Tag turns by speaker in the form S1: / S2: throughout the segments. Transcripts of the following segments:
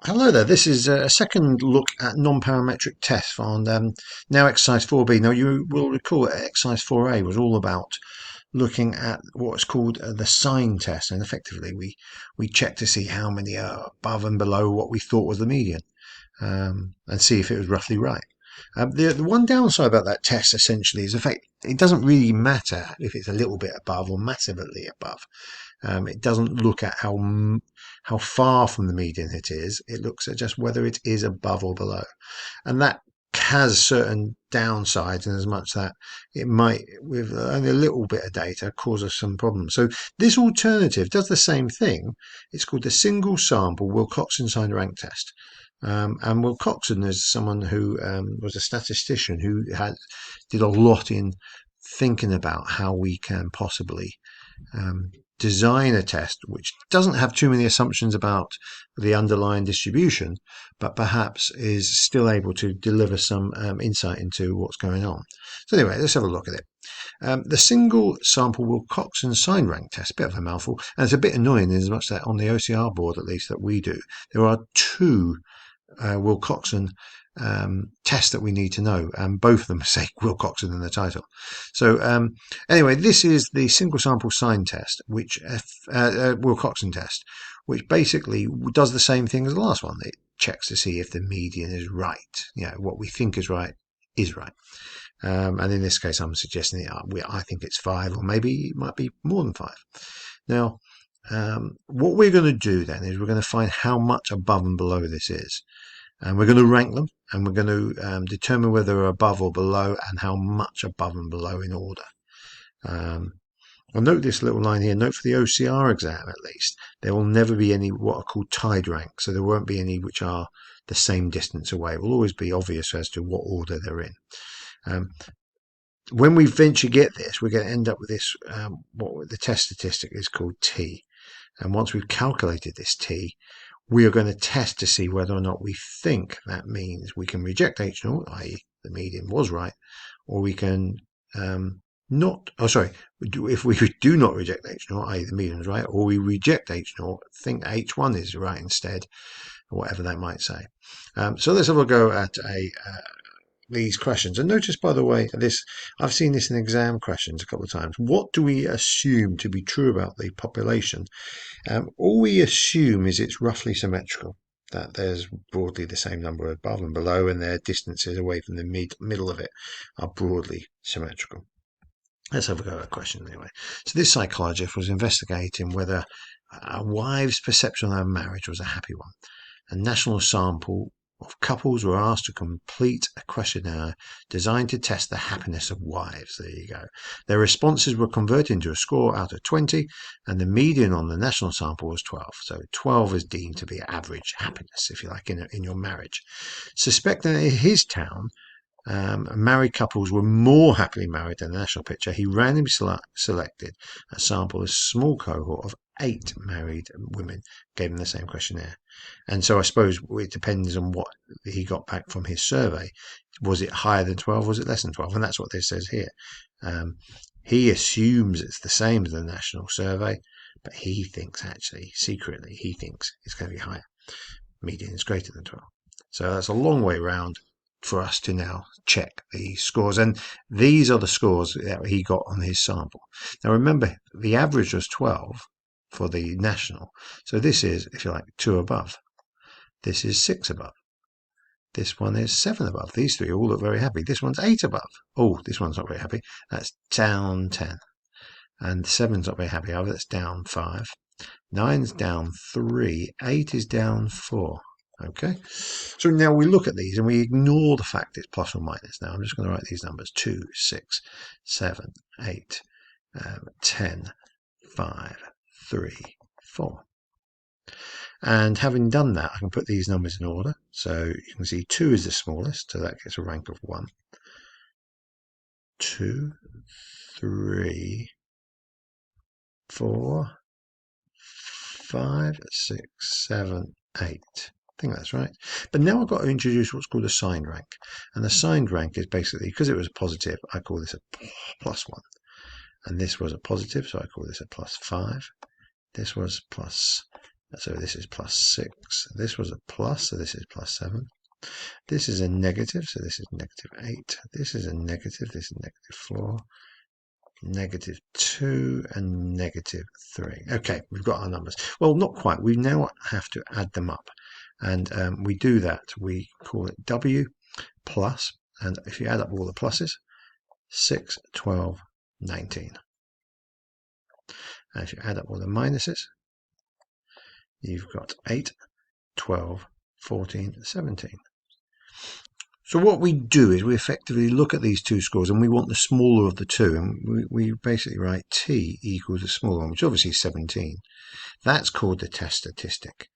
S1: Hello there. This is a second look at non-parametric tests on now exercise 4b. Now you will recall that exercise 4a was all about looking at what's called the sign test, and effectively we check to see how many are above and below what we thought was the median, and see if it was roughly right. The one downside about that test essentially is the fact it doesn't really matter if it's a little bit above or massively above. It doesn't look at how far from the median it is. It looks at just whether it is above or below, and that has certain downsides in as much that it might, with only a little bit of data, cause us some problems. So this alternative does the same thing. It's called the single sample Wilcoxon signed rank test. And Wilcoxon is someone who was a statistician who did a lot in thinking about how we can possibly design a test which doesn't have too many assumptions about the underlying distribution, but perhaps is still able to deliver some insight into what's going on. So anyway, let's have a look at it. The single sample Wilcoxon sign rank test, a bit of a mouthful, and it's a bit annoying in as much that on the OCR board, at least that we do, there are two Wilcoxon tests that we need to know, and both of them say Wilcoxon in the title. So anyway, this is the single sample sign test, which Wilcoxon test, which basically does the same thing as the last one. It checks to see if the median is right. You know, what we think is right is right. And in this case, I'm suggesting I think it's 5, or maybe it might be more than 5. Now, what we're going to do then is we're going to find how much above and below this is. And we're going to rank them, and we're going to determine whether they're above or below, and how much above and below in order. I'll note this little line here. Note for the OCR exam, at least, there will never be any what are called tied ranks. So there won't be any which are the same distance away. It will always be obvious as to what order they're in. When we eventually get this, we're going to end up with this, what the test statistic is called T. And once we've calculated this T, we are going to test to see whether or not we think that means we can reject H0, i.e. the median was right, or we can if we do not reject H0, i.e. the median is right, or we reject H0, think H1 is right instead, or whatever that might say. So let's have a go at these questions. And notice, by the way, I've seen this in exam questions a couple of times. What do we assume to be true about the population? All we assume is it's roughly symmetrical, that there's broadly the same number above and below, and their distances away from the middle of it are broadly symmetrical. Let's have a go at a question anyway. So this psychologist was investigating whether a wife's perception of her marriage was a happy one. A national sample of couples were asked to complete a questionnaire designed to test the happiness of wives. There you go. Their responses were converted into a score out of 20, and the median on the national sample was 12. So 12 is deemed to be average happiness, if you like, in your marriage. Suspecting that in his town, married couples were more happily married than the national picture, he randomly selected a sample, a small cohort of 8 married women, gave them the same questionnaire. And so I suppose it depends on what he got back from his survey. Was it higher than 12? Was it less than 12? And that's what this says here. He assumes it's the same as the national survey, but he thinks actually, secretly, he thinks it's going to be higher. Median is greater than 12. So that's a long way around for us to now check the scores. And these are the scores that he got on his sample. Now remember, the average was 12 for the national. So this is, if you like, 2 above. This is 6 above. This one is 7 above. These three all look very happy. This one's 8 above. Oh, this one's not very happy. That's down 10. And 7's not very happy either. That's down 5. 9's down 3. 8 is down 4. Okay, so now we look at these and we ignore the fact it's plus or minus. Now I'm just going to write these numbers: 2, 6, 7, 8, 10, 5, 3, 4. And having done that, I can put these numbers in order. So you can see 2 is the smallest, so that gets a rank of 1. 2, 3, 4, 5, 6, 7, 8. I think that's right. But now I've got to introduce what's called a signed rank. And the signed rank is basically, because it was a positive, I call this a plus 1. And this was a positive, so I call this a plus 5. This was plus So this is plus 6. This was a plus, so this is plus 7. This is a negative, so this is negative 8. This is a negative, this is negative 4. Negative 2 and negative 3. Okay, we've got our numbers. Well, not quite. We now have to add them up. And we do that. We call it W plus. And if you add up all the pluses, 6, 12, 19. And if you add up all the minuses, you've got 8, 12, 14, 17. So what we do is we effectively look at these two scores and we want the smaller of the two, and we basically write t equals the smaller one, which obviously is 17. That's called the test statistic.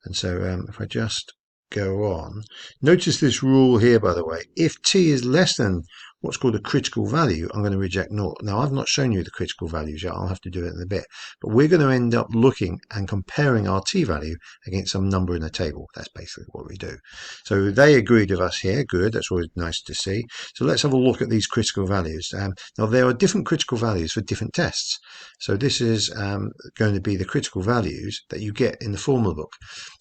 S1: And so if I just go on, notice this rule here, by the way. If t is less than what's called a critical value, I'm going to reject 0. Now, I've not shown you the critical values yet. I'll have to do it in a bit. But we're going to end up looking and comparing our t value against some number in the table. That's basically what we do. So they agreed with us here. Good. That's always nice to see. So let's have a look at these critical values. Now, there are different critical values for different tests. So this is going to be the critical values that you get in the formula book.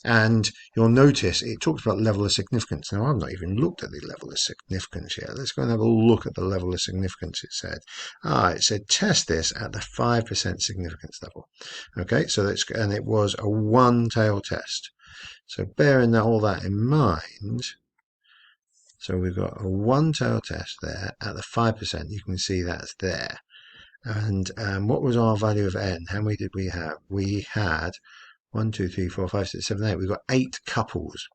S1: And you'll notice it talks about level of significance. Now, I've not even looked at the level of significance yet. Let's go and have a look at the level of significance. It said, it said test this at the 5% significance level. Okay, so that's, and it was a one-tail test. So bearing all that in mind, so we've got a one-tail test there at the 5%. You can see that's there. And what was our value of n? How many did we have? We had 1, 2, 3, 4, 5, 6, 7, 8. We've got 8 couples.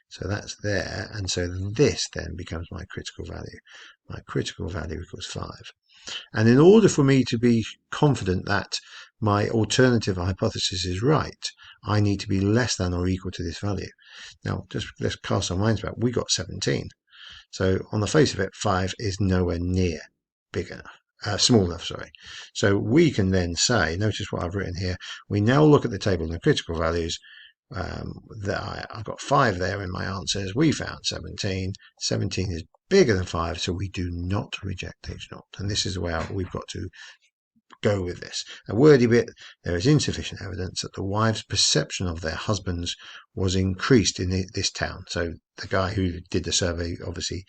S1: So that's there. And so this then becomes my critical value. My critical value equals 5. And in order for me to be confident that my alternative hypothesis is right, I need to be less than or equal to this value. Now, just let's cast our minds back. We got 17. So on the face of it, 5 is nowhere near big enough. Small enough, sorry. So we can then say, notice what I've written here, we now look at the table and the critical values. I've got 5 there in my answers. We found 17. 17 is bigger than 5, so we do not reject H0. And this is where we've got to go with this. A wordy bit, there is insufficient evidence that the wives' perception of their husbands was increased in this town. So the guy who did the survey obviously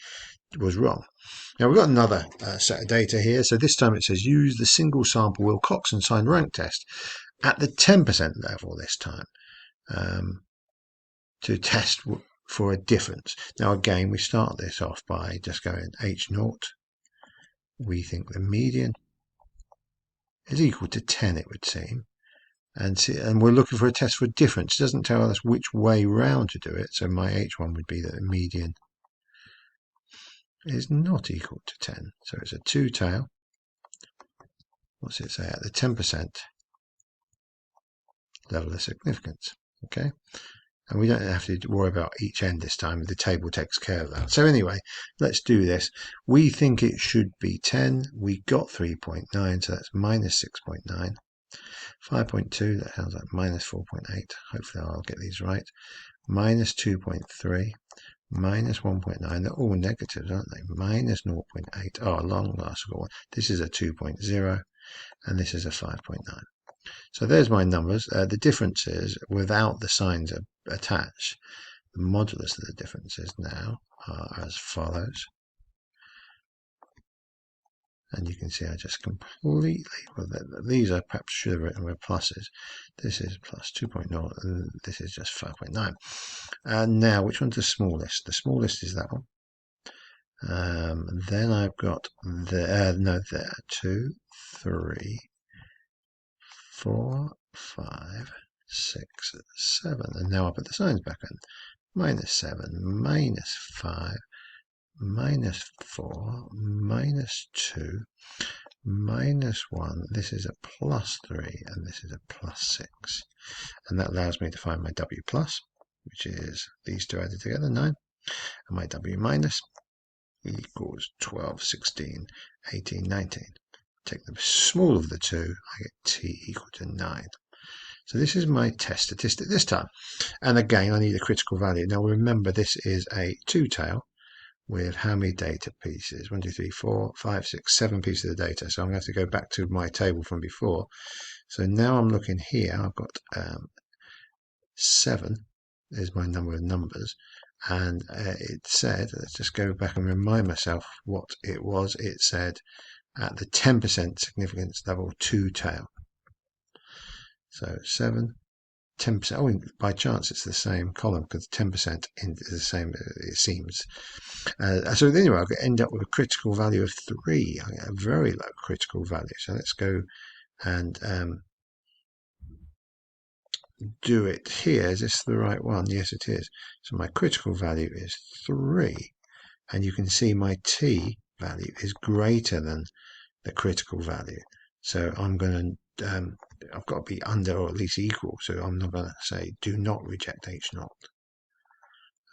S1: was wrong. Now we've got another set of data here. So this time it says use the single sample Wilcoxon sign rank test at the 10% level this time to test for a difference. Now again, we start this off by just going H0. We think the median is equal to 10, it would seem. And we're looking for a test for a difference. It doesn't tell us which way round to do it. So my H1 would be that the median is not equal to 10. So it's a two-tail. What's it say? At the 10% level of significance. Okay. And we don't have to worry about each end this time. The table takes care of that. So anyway, let's do this. We think it should be 10. We got 3.9, so that's minus 6.9. 5.2, that sounds like minus 4.8. Hopefully I'll get these right. Minus 2.3. Minus 1.9. They're all negatives, aren't they? Minus 0.8. Oh, long last I got one. This is a 2.0, and this is a 5.9. So there's my numbers. The differences without the signs attached, the modulus of the differences now are as follows. And you can see I just completely, well, these I perhaps should have written with pluses. This is plus 2.0 and this is just 5.9. And now, which one's the smallest? The smallest is that one. Then I've got there, 2, 3, 4, 5, 6, 7. And now I put the signs back in. Minus 7, minus 5, minus 4, minus 2, minus 1. This is a plus 3, and this is a plus 6. And that allows me to find my W plus, which is these two added together, 9. And my W minus equals 12, 16, 18, 19. Take the small of the two, I get T equal to 9. So this is my test statistic this time. And again, I need a critical value. Now remember, this is a two-tail with how many data pieces? 1, 2, 3, 4, 5, 6, 7 pieces of data. So I'm going to have to go back to my table from before. So now I'm looking here. I've got 7 is my number of numbers, and it said, let's just go back and remind myself what it was. It said at the 10% significance level 2 tail. So 7, 10%. Oh, by chance it's the same column because 10% is the same, it seems. So anyway, I'll end up with a critical value of 3. I get a very low critical value. So let's go and do it here. Is this the right one? Yes, it is. So my critical value is 3. And you can see my t value is greater than the critical value. So I'm going to, I've got to be under or at least equal. So I'm not going to say do not reject H0.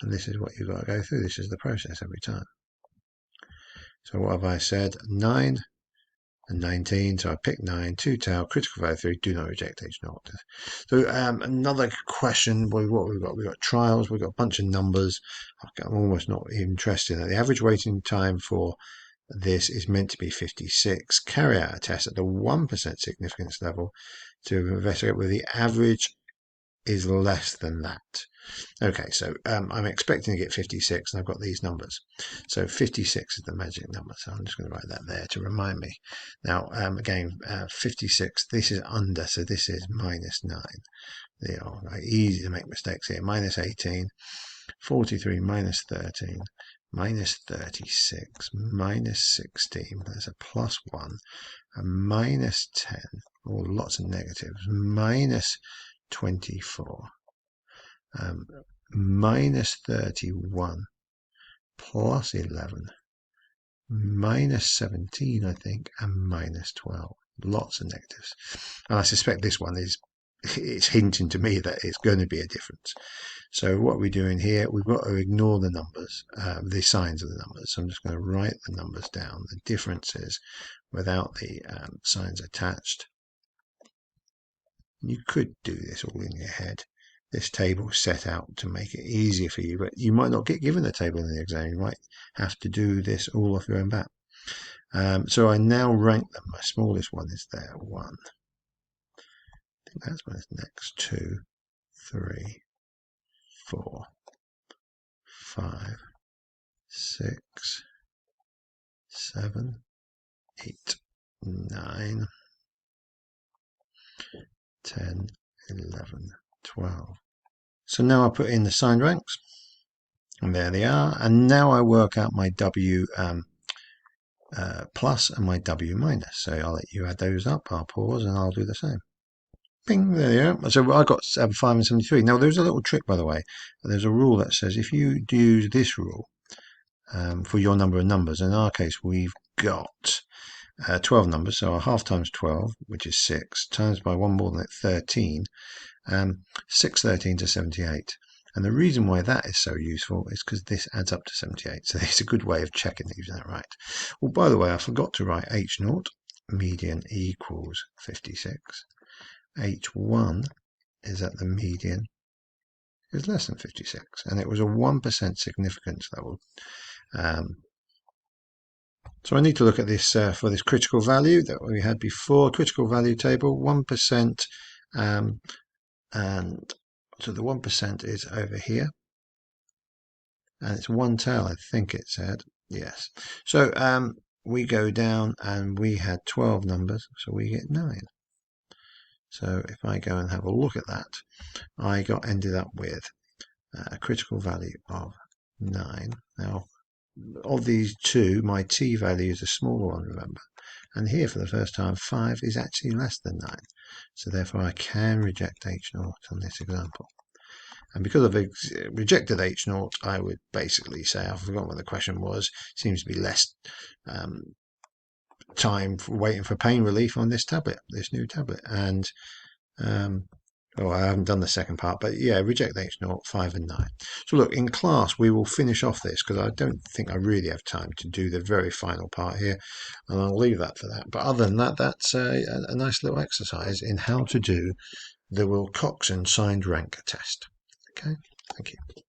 S1: And this is what you've got to go through. This is the process every time. So what have I said? 9 and 19. So I picked 9, 2 tail, critical value 3, do not reject H0. So another question, what we've got trials, we've got a bunch of numbers. I'm almost not interested in it. The average waiting time for this is meant to be 56. Carry out a test at the 1% significance level to investigate whether the average is less than that. Okay, so I'm expecting to get 56, and I've got these numbers. So 56 is the magic number, so I'm just going to write that there to remind me. Now, again, 56, this is under, so this is minus 9. They are easy to make mistakes here. Minus 18, 43 minus 13, minus 36, minus 16, there's a plus 1, a minus 10, oh, lots of negatives, minus 24, minus 31, plus 11, minus 17, I think, and minus 12. Lots of negatives. And I suspect this one is, it's hinting to me that it's going to be a difference. So what we're doing here, we've got to ignore the numbers, the signs of the numbers. So I'm just going to write the numbers down, the differences without the signs attached. You could do this all in your head. This table is set out to make it easier for you, but you might not get given a table in the exam. You might have to do this all off your own bat. So I now rank them. My smallest one is there, 1. I think that's when it's next. 2, 3, 4, 5, 6, 7, 8, 9, 10, 11, 12. So now I put in the signed ranks, and there they are. And now I work out my W plus and my W minus. So I'll let you add those up. I'll pause and I'll do the same. Bing, there you go. So I got 5 and 73. Now there's a little trick, by the way. There's a rule that says if you use this rule for your number of numbers, in our case we've got 12 numbers, so a half times 12, which is 6, times by one more than it, 13, 6 13 to 78. And the reason why that is so useful is because this adds up to 78. So it's a good way of checking that you've done it right. Well, by the way, I forgot to write H0, median equals 56. H1 is at the median is less than 56. And it was a 1% significance level. So I need to look at this for this critical value that we had before, critical value table, 1%, and so the 1% is over here, and it's 1 tail, I think it said, yes. So we go down and we had 12 numbers, so we get 9. So if I go and have a look at that, I ended up with a critical value of 9. Now, of these two, my t value is a smaller one, remember. And here, for the first time, 5 is actually less than 9. So therefore, I can reject H0 on this example. And because I've rejected H0, I would basically say, I've forgotten what the question was, seems to be less time for waiting for pain relief on this tablet, this new tablet. And oh, I haven't done the second part, but yeah, reject H0, 5 and 9. So look, in class, we will finish off this because I don't think I really have time to do the very final part here, and I'll leave that for that. But other than that, that's a nice little exercise in how to do the Wilcoxon signed rank test. Okay, thank you.